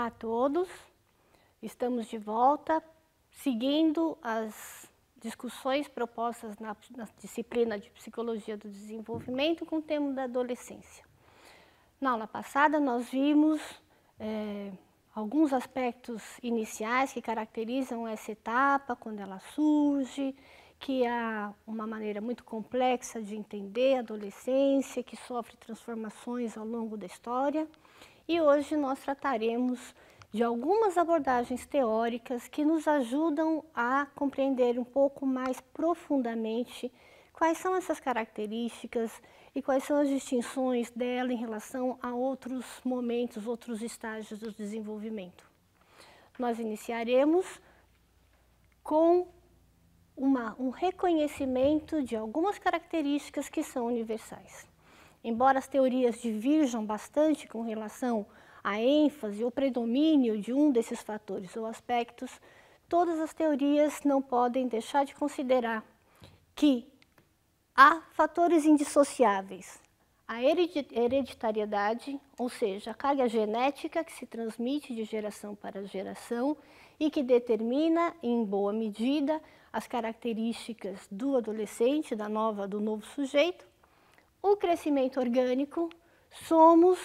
Olá a todos, estamos de volta, seguindo as discussões propostas na disciplina de Psicologia do Desenvolvimento com o tema da adolescência. Na aula passada nós vimos alguns aspectos iniciais que caracterizam essa etapa, quando ela surge, que há uma maneira muito complexa de entender a adolescência, que sofre transformações ao longo da história. E hoje nós trataremos de algumas abordagens teóricas que nos ajudam a compreender um pouco mais profundamente quais são essas características e quais são as distinções dela em relação a outros momentos, outros estágios do desenvolvimento. Nós iniciaremos com um reconhecimento de algumas características que são universais. Embora as teorias diverjam bastante com relação à ênfase ou predomínio de um desses fatores ou aspectos, todas as teorias não podem deixar de considerar que há fatores indissociáveis. A hereditariedade, ou seja, a carga genética que se transmite de geração para geração e que determina, em boa medida, as características do adolescente, do novo sujeito. O crescimento orgânico, somos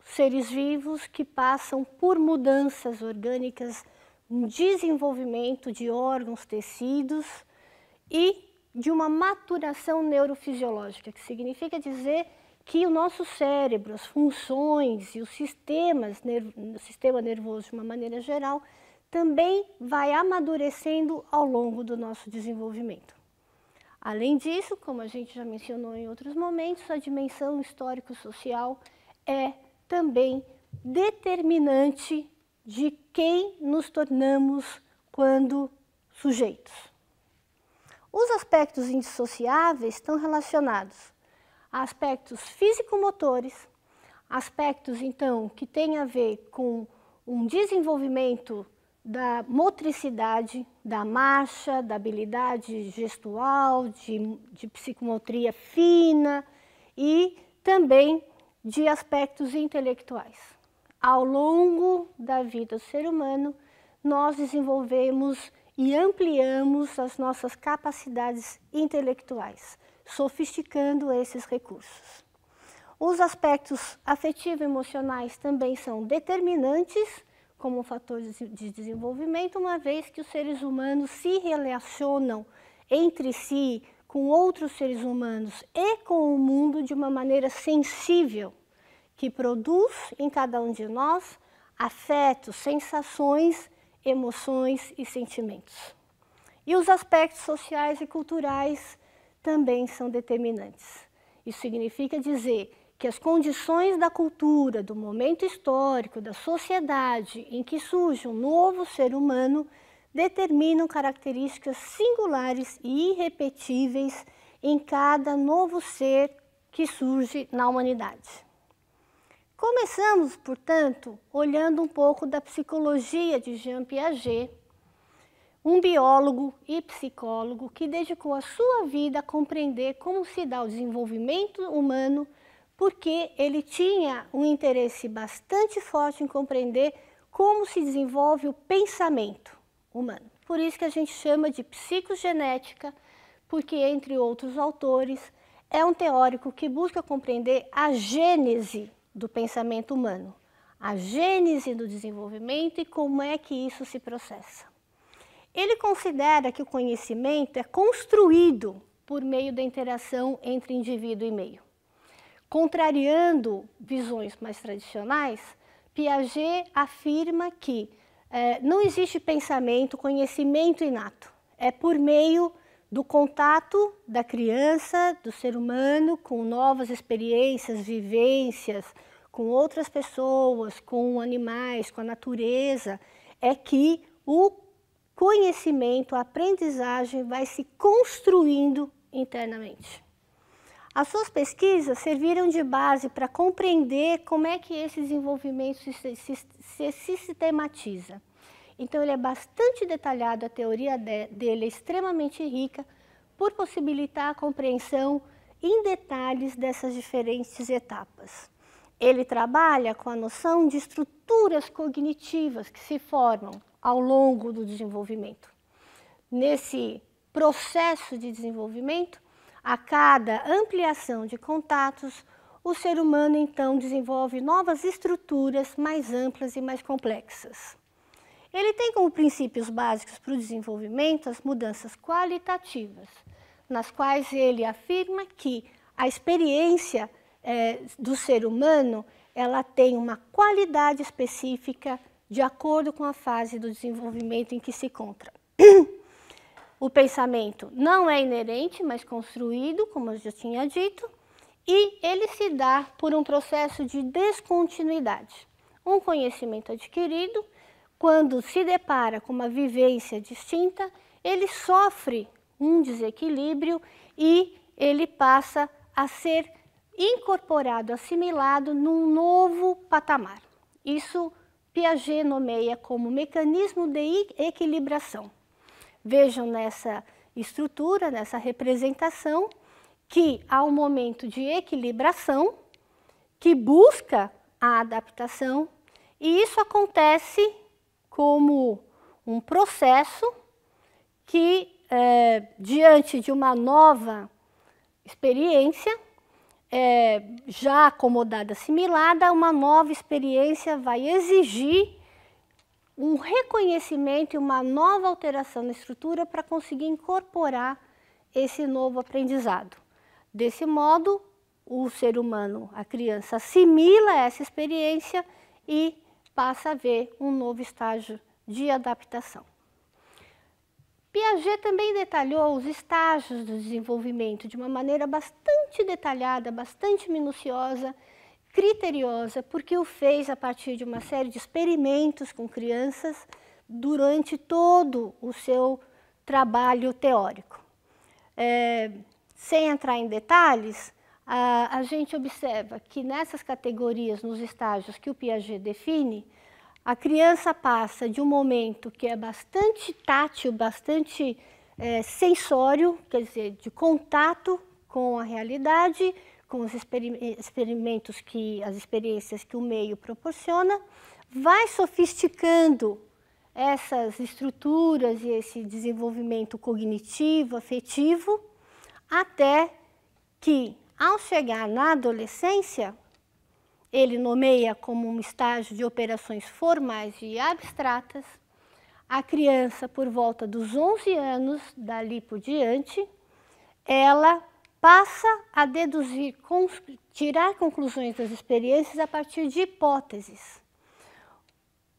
seres vivos que passam por mudanças orgânicas, um desenvolvimento de órgãos, tecidos e de uma maturação neurofisiológica, que significa dizer que o nosso cérebro, as funções e o sistema nervoso de uma maneira geral, também vai amadurecendo ao longo do nosso desenvolvimento. Além disso, como a gente já mencionou em outros momentos, a dimensão histórico-social é também determinante de quem nos tornamos quando sujeitos. Os aspectos indissociáveis estão relacionados a aspectos físico-motores, aspectos, então, que têm a ver com um desenvolvimento da motricidade, da marcha, da habilidade gestual, de psicomotria fina e também de aspectos intelectuais. Ao longo da vida do ser humano, nós desenvolvemos e ampliamos as nossas capacidades intelectuais, sofisticando esses recursos. Os aspectos afetivo-emocionais também são determinantes como um fator de desenvolvimento, uma vez que os seres humanos se relacionam entre si, com outros seres humanos e com o mundo de uma maneira sensível, que produz em cada um de nós afetos, sensações, emoções e sentimentos. E os aspectos sociais e culturais também são determinantes. Isso significa dizer que as condições da cultura, do momento histórico, da sociedade em que surge um novo ser humano, determinam características singulares e irrepetíveis em cada novo ser que surge na humanidade. Começamos, portanto, olhando um pouco da psicologia de Jean Piaget, um biólogo e psicólogo que dedicou a sua vida a compreender como se dá o desenvolvimento humano, porque ele tinha um interesse bastante forte em compreender como se desenvolve o pensamento humano. Por isso que a gente chama de psicogenética, porque, entre outros autores, é um teórico que busca compreender a gênese do pensamento humano, a gênese do desenvolvimento e como é que isso se processa. Ele considera que o conhecimento é construído por meio da interação entre indivíduo e meio. Contrariando visões mais tradicionais, Piaget afirma que não existe pensamento, conhecimento inato. É por meio do contato da criança, do ser humano, com novas experiências, vivências, com outras pessoas, com animais, com a natureza, é que o conhecimento, a aprendizagem vai se construindo internamente. As suas pesquisas serviram de base para compreender como é que esse desenvolvimento se sistematiza. Então, ele é bastante detalhado, a teoria dele é extremamente rica, por possibilitar a compreensão em detalhes dessas diferentes etapas. ele trabalha com a noção de estruturas cognitivas que se formam ao longo do desenvolvimento. Nesse processo de desenvolvimento, a cada ampliação de contatos, o ser humano então desenvolve novas estruturas mais amplas e mais complexas. Ele tem como princípios básicos para o desenvolvimento as mudanças qualitativas, nas quais ele afirma que a experiência do ser humano ela tem uma qualidade específica de acordo com a fase do desenvolvimento em que se encontra. O pensamento não é inerente, mas construído, como eu já tinha dito, e ele se dá por um processo de descontinuidade. Um conhecimento adquirido, quando se depara com uma vivência distinta, ele sofre um desequilíbrio e ele passa a ser incorporado, assimilado num novo patamar. Isso Piaget nomeia como mecanismo de equilibração. Vejam nessa estrutura, nessa representação, que há um momento de equilibração que busca a adaptação, e isso acontece como um processo que, diante de uma nova experiência, já acomodada, assimilada, uma nova experiência vai exigir um reconhecimento e uma nova alteração na estrutura para conseguir incorporar esse novo aprendizado. Desse modo, o ser humano, a criança, assimila essa experiência e passa a ver um novo estágio de adaptação. Piaget também detalhou os estágios do desenvolvimento de uma maneira bastante detalhada, bastante minuciosa, criteriosa, porque o fez a partir de uma série de experimentos com crianças durante todo o seu trabalho teórico. Sem entrar em detalhes, a gente observa que nessas categorias, nos estágios que o Piaget define, a criança passa de um momento que é bastante tátil, bastante sensório, quer dizer, de contato com a realidade, com os experimentos as experiências que o meio proporciona, vai sofisticando essas estruturas e esse desenvolvimento cognitivo, afetivo, até que, ao chegar na adolescência, ele nomeia como um estágio de operações formais e abstratas, a criança, por volta dos 11 anos, dali por diante, ela passa a deduzir, tirar conclusões das experiências a partir de hipóteses.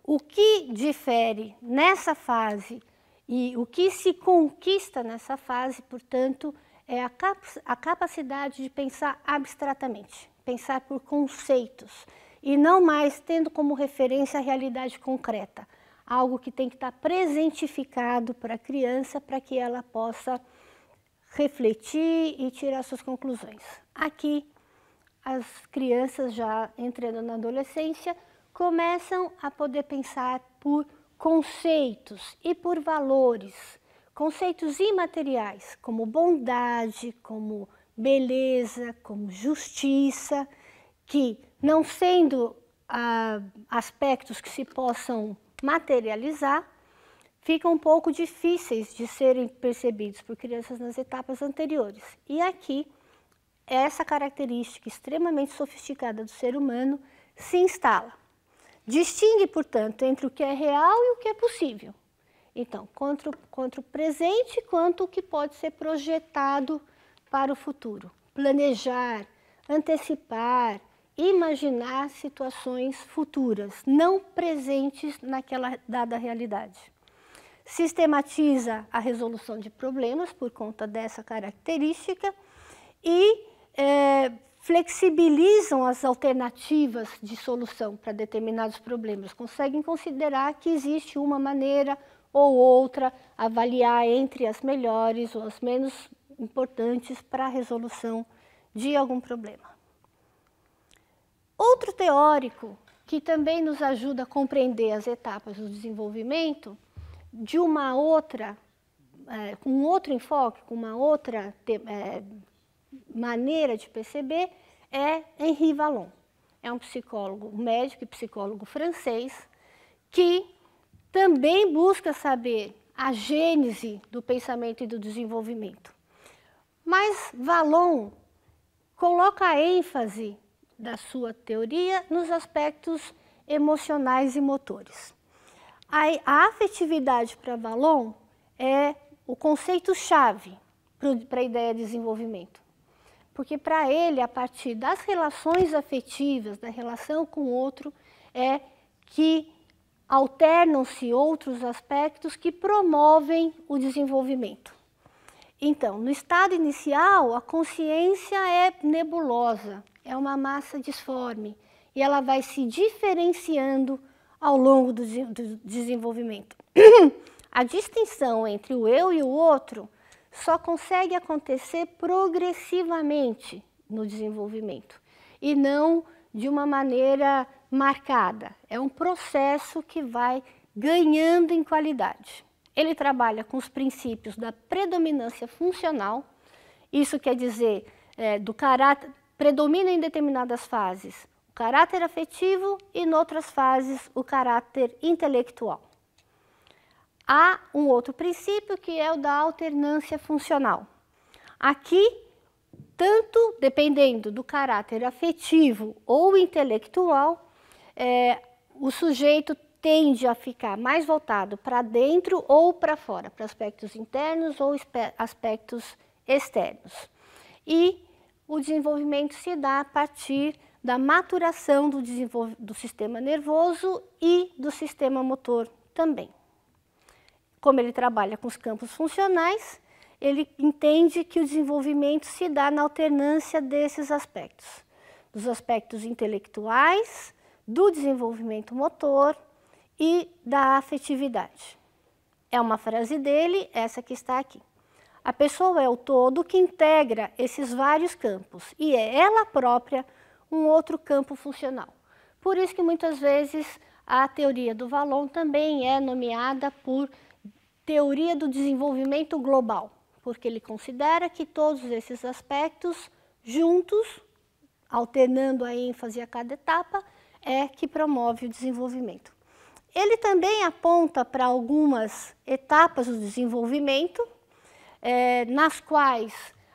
O que difere nessa fase e o que se conquista nessa fase, portanto, é a capacidade de pensar abstratamente, pensar por conceitos, e não mais tendo como referência a realidade concreta, algo que tem que estar presentificado para a criança para que ela possa refletir e tirar suas conclusões. Aqui, as crianças já entrando na adolescência começam a poder pensar por conceitos e por valores, conceitos imateriais, como bondade, como beleza, como justiça, que, não sendo aspectos que se possam materializar, ficam um pouco difíceis de serem percebidos por crianças nas etapas anteriores. E aqui, essa característica extremamente sofisticada do ser humano se instala. Distingue, portanto, entre o que é real e o que é possível. Então, quanto o presente, quanto o que pode ser projetado para o futuro. Planejar, antecipar, imaginar situações futuras, não presentes naquela dada realidade. Sistematiza a resolução de problemas por conta dessa característica e flexibilizam as alternativas de solução para determinados problemas. Conseguem considerar que existe uma maneira ou outra, avaliar entre as melhores ou as menos importantes para a resolução de algum problema. Outro teórico que também nos ajuda a compreender as etapas do desenvolvimento de uma outra, com um outro enfoque, com uma outra maneira de perceber, é Henri Vallon. é um psicólogo, médico e psicólogo francês, que também busca saber a gênese do pensamento e do desenvolvimento. Mas Vallon coloca a ênfase da sua teoria nos aspectos emocionais e motores. A afetividade para Vallon é o conceito-chave para a ideia de desenvolvimento. Porque para ele, a partir das relações afetivas, da relação com o outro, é que alternam-se outros aspectos que promovem o desenvolvimento. Então, no estado inicial, a consciência é nebulosa, é uma massa disforme, e ela vai se diferenciando ao longo do desenvolvimento. A distinção entre o eu e o outro só consegue acontecer progressivamente no desenvolvimento, e não de uma maneira marcada. É um processo que vai ganhando em qualidade. Ele trabalha com os princípios da predominância funcional, isso quer dizer, do caráter, predomina em determinadas fases o caráter afetivo e, em outras fases, o caráter intelectual. Há um outro princípio que é o da alternância funcional. Aqui, tanto dependendo do caráter afetivo ou intelectual, o sujeito tende a ficar mais voltado para dentro ou para fora, para aspectos internos ou aspectos externos. E o desenvolvimento se dá a partir da maturação do sistema nervoso e do sistema motor também. Como ele trabalha com os campos funcionais, ele entende que o desenvolvimento se dá na alternância desses aspectos, dos aspectos intelectuais, do desenvolvimento motor e da afetividade. É uma frase dele, essa que está aqui. A pessoa é o todo que integra esses vários campos e é ela própria um outro campo funcional. Por isso que muitas vezes a teoria do Vallon também é nomeada por teoria do desenvolvimento global, porque ele considera que todos esses aspectos juntos, alternando a ênfase a cada etapa, é que promove o desenvolvimento. Ele também aponta para algumas etapas do desenvolvimento, nas quais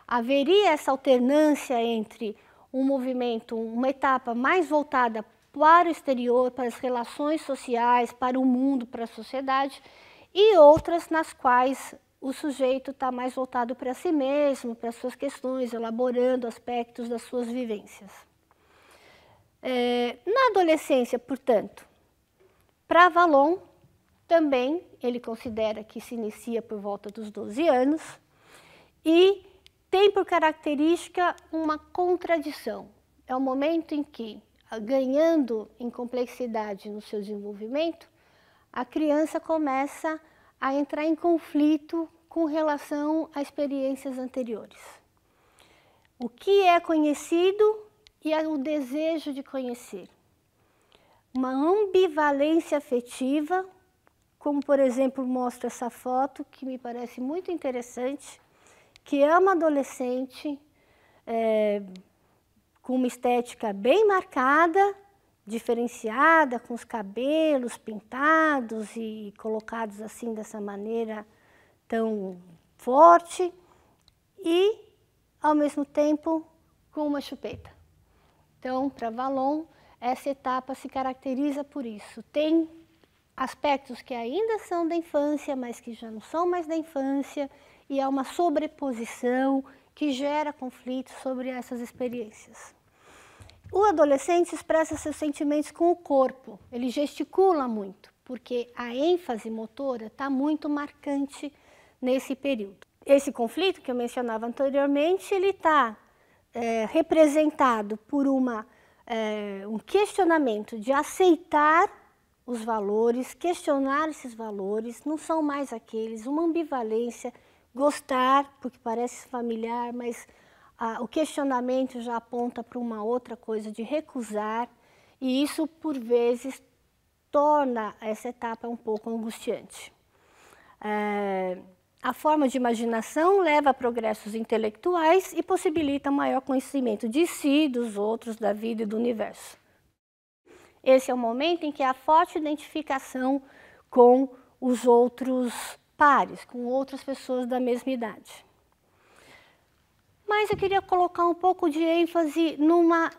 haveria essa alternância entre um movimento, uma etapa mais voltada para o exterior, para as relações sociais, para o mundo, para a sociedade, e outras nas quais o sujeito está mais voltado para si mesmo, para as suas questões, elaborando aspectos das suas vivências. Na adolescência, portanto, para Vallon, também ele considera que se inicia por volta dos 12 anos e tem por característica uma contradição. É o momento em que, ganhando em complexidade no seu desenvolvimento, a criança começa a entrar em conflito com relação a experiências anteriores. O que é conhecido e o desejo de conhecer. Uma ambivalência afetiva, como por exemplo mostra essa foto, que me parece muito interessante, que é uma adolescente com uma estética bem marcada, diferenciada, com os cabelos pintados e colocados assim dessa maneira tão forte e, ao mesmo tempo, com uma chupeta. Então, para Vallon, essa etapa se caracteriza por isso. Tem aspectos que ainda são da infância, mas que já não são mais da infância, e há uma sobreposição que gera conflitos sobre essas experiências. O adolescente expressa seus sentimentos com o corpo, ele gesticula muito, porque a ênfase motora está muito marcante nesse período. Esse conflito que eu mencionava anteriormente, ele está representado por um questionamento de aceitar os valores, questionar esses valores, não são mais aqueles, uma ambivalência, gostar, porque parece familiar, mas o questionamento já aponta para uma outra coisa de recusar, e isso, por vezes, torna essa etapa um pouco angustiante. A forma de imaginação leva a progressos intelectuais e possibilita maior conhecimento de si, dos outros, da vida e do universo. esse é o momento em que há forte identificação com os outros pares, com outras pessoas da mesma idade. Mas eu queria colocar um pouco de ênfase numa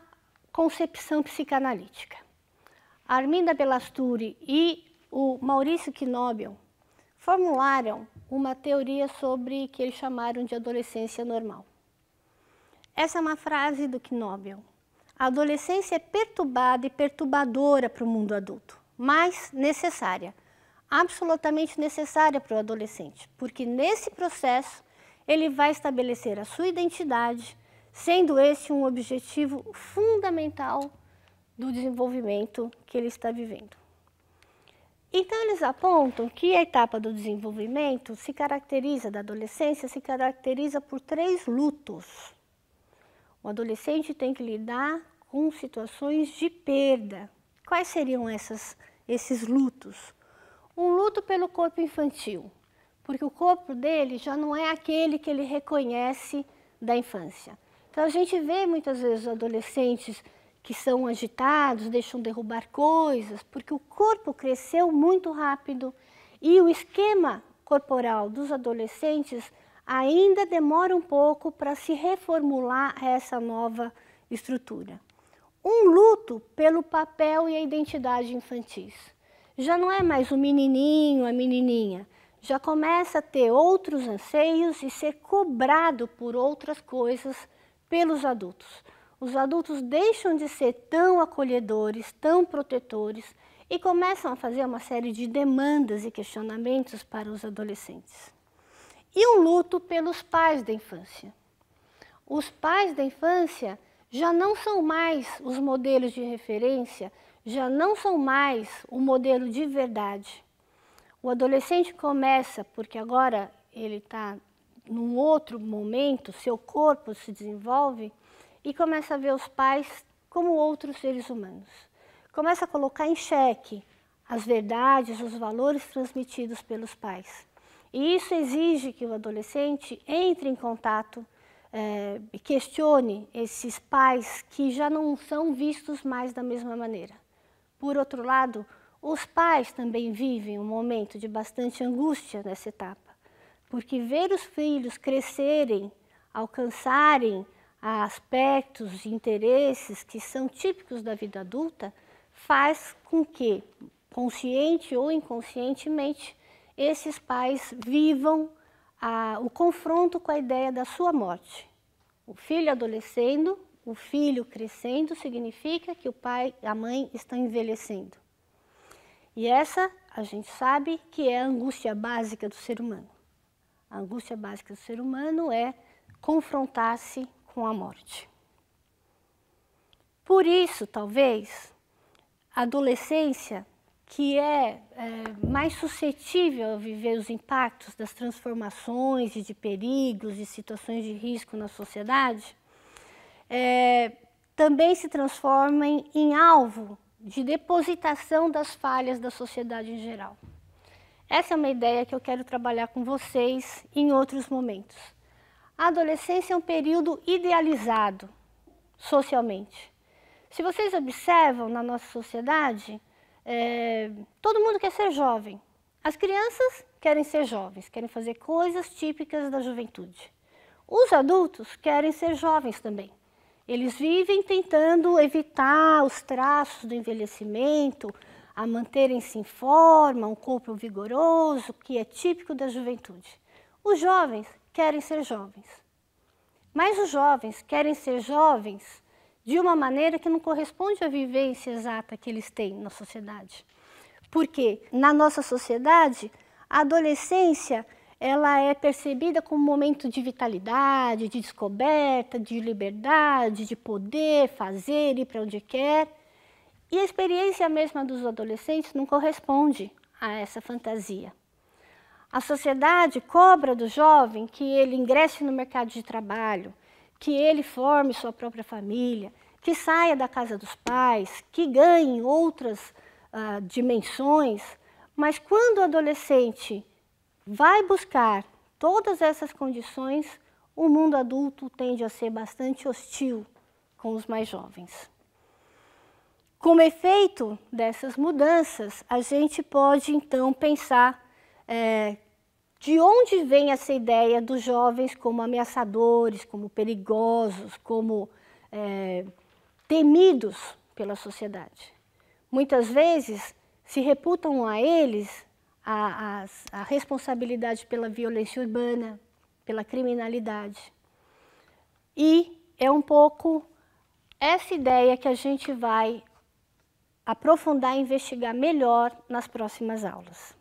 concepção psicanalítica. A Arminda Belasturi e o Maurício Knobel formularam uma teoria sobre que eles chamaram de adolescência normal. Essa é uma frase do Knobel. A adolescência é perturbada e perturbadora para o mundo adulto, mas necessária, absolutamente necessária para o adolescente, porque nesse processo ele vai estabelecer a sua identidade, sendo esse um objetivo fundamental do desenvolvimento que ele está vivendo. Então, eles apontam que a etapa do desenvolvimento da adolescência se caracteriza por 3 lutos. O adolescente tem que lidar com situações de perda. Quais seriam esses lutos? Um luto pelo corpo infantil, porque o corpo dele já não é aquele que ele reconhece da infância. Então, a gente vê muitas vezes os adolescentes que são agitados, deixam derrubar coisas, porque o corpo cresceu muito rápido e o esquema corporal dos adolescentes ainda demora um pouco para se reformular essa nova estrutura. Um luto pelo papel e a identidade infantis. Já não é mais o menininho, a menininha, já começa a ter outros anseios e ser cobrado por outras coisas pelos adultos. Os adultos deixam de ser tão acolhedores, tão protetores e começam a fazer uma série de demandas e questionamentos para os adolescentes. E um luto pelos pais da infância. Os pais da infância já não são mais os modelos de referência, já não são mais o modelo de verdade. O adolescente começa, porque agora ele está num outro momento, seu corpo se desenvolve, e começa a ver os pais como outros seres humanos. Começa a colocar em xeque as verdades, os valores transmitidos pelos pais. E isso exige que o adolescente entre em contato e questione esses pais que já não são vistos mais da mesma maneira. Por outro lado, os pais também vivem um momento de bastante angústia nessa etapa, porque ver os filhos crescerem, alcançarem aspectos e interesses que são típicos da vida adulta, faz com que, consciente ou inconscientemente, esses pais vivam o confronto com a ideia da sua morte. O filho adolescendo, o filho crescendo, significa que o pai e a mãe estão envelhecendo. E essa, a gente sabe que é a angústia básica do ser humano. A angústia básica do ser humano é confrontar-se com a morte. Por isso, talvez, a adolescência, que é mais suscetível a viver os impactos das transformações e de perigos e situações de risco na sociedade, também se transformem em alvo de depositação das falhas da sociedade em geral. Essa é uma ideia que eu quero trabalhar com vocês em outros momentos. A adolescência é um período idealizado socialmente. Se vocês observam na nossa sociedade, todo mundo quer ser jovem. As crianças querem ser jovens, querem fazer coisas típicas da juventude. Os adultos querem ser jovens também. Eles vivem tentando evitar os traços do envelhecimento, a manterem-se em forma, um corpo vigoroso, que é típico da juventude. Os jovens querem ser jovens. Mas os jovens querem ser jovens de uma maneira que não corresponde à vivência exata que eles têm na sociedade. Porque na nossa sociedade, a adolescência ela é percebida como um momento de vitalidade, de descoberta, de liberdade, de poder fazer, ir para onde quer. E a experiência mesma dos adolescentes não corresponde a essa fantasia. A sociedade cobra do jovem que ele ingresse no mercado de trabalho, que ele forme sua própria família, que saia da casa dos pais, que ganhe outras dimensões, mas quando o adolescente vai buscar todas essas condições, o mundo adulto tende a ser bastante hostil com os mais jovens. Como efeito dessas mudanças, a gente pode então pensar de onde vem essa ideia dos jovens como ameaçadores, como perigosos, como temidos pela sociedade. Muitas vezes se reputam a eles a responsabilidade pela violência urbana, pela criminalidade. E é um pouco essa ideia que a gente vai aprofundar e investigar melhor nas próximas aulas.